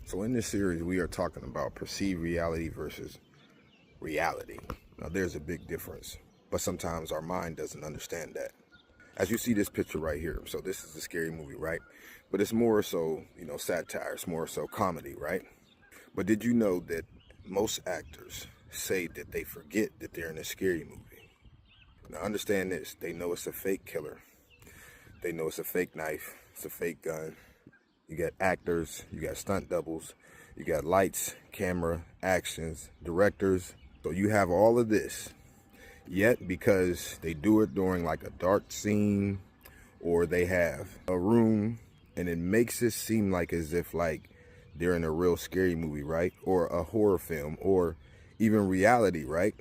So in this series, we are talking about perceived reality versus reality. Now, there's a big difference, but sometimes our mind doesn't understand that. As you see this picture right here, so this is a scary movie, right? But it's more so, satire, it's more so comedy, right? But did you know that most actors say that they forget that they're in a scary movie? Now, understand this. They know it's a fake killer. They know it's a fake knife. It's a fake gun. You got actors, you got stunt doubles, you got lights, camera, actions, directors. So you have all of this. Yet, because they do it during like a dark scene, or they have a room, and it makes it seem like as if like they're in a real scary movie, right? Or a horror film, or even reality, right?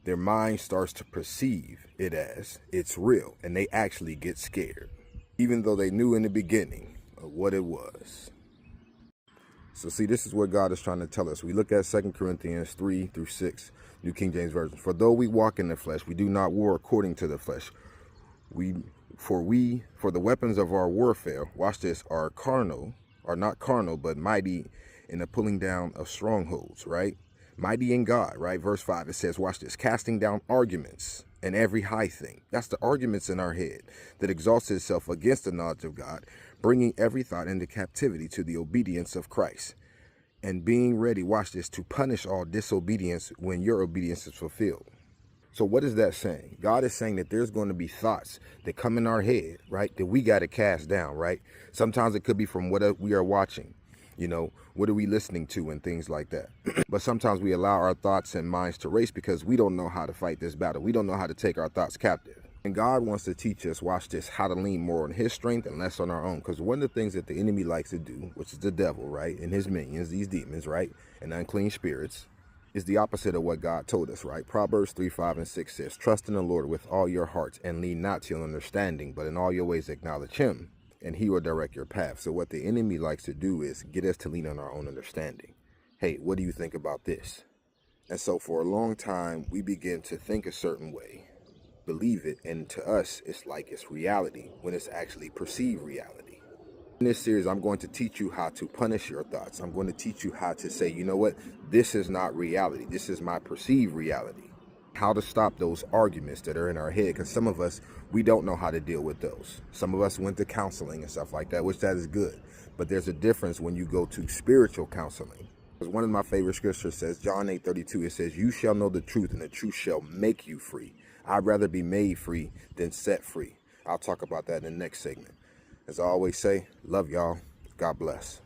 Their mind starts to perceive it as it's real, and they actually get scared, even though they knew in the beginning of what it was. So see, this is what God is trying to tell us. We look at 2 Corinthians 3-6, New King James Version. For though we walk in the flesh, we do not war according to the flesh. For the weapons of our warfare, watch this, are not carnal, but mighty in the pulling down of strongholds, right? Mighty in God, right? Verse 5, it says, watch this, casting down arguments and every high thing. That's the arguments in our head that exalts itself against the knowledge of God, bringing every thought into captivity to the obedience of Christ, and being ready, watch this, to punish all disobedience when your obedience is fulfilled. So what is that saying? God is saying that there's going to be thoughts that come in our head, right, that we got to cast down, right? Sometimes it could be from what we are watching. What are we listening to and things like that. But sometimes we allow our thoughts and minds to race because we don't know how to fight this battle. We don't know how to take our thoughts captive. And God wants to teach us, watch this, how to lean more on his strength and less on our own. Because one of the things that the enemy likes to do, which is the devil, right, and his minions, these demons, right, and unclean spirits, is the opposite of what God told us, right? Proverbs 3:5-6 says, trust in the Lord with all your heart and lean not to your understanding, but in all your ways acknowledge him, and he will direct your path. So what the enemy likes to do is get us to lean on our own understanding. Hey, what do you think about this? And so for a long time, we begin to think a certain way, believe it, and to us, it's like it's reality when it's actually perceived reality. In this series, I'm going to teach you how to punish your thoughts. I'm going to teach you how to say, you know what, this is not reality. This is my perceived reality. How to stop those arguments that are in our head, because some of us, we don't know how to deal with those. Some of us went to counseling and stuff like that, which that is good. But there's a difference when you go to spiritual counseling. Because one of my favorite scriptures says, John 8:32, it says, you shall know the truth and the truth shall make you free. I'd rather be made free than set free. I'll talk about that in the next segment. As I always say, love y'all. God bless.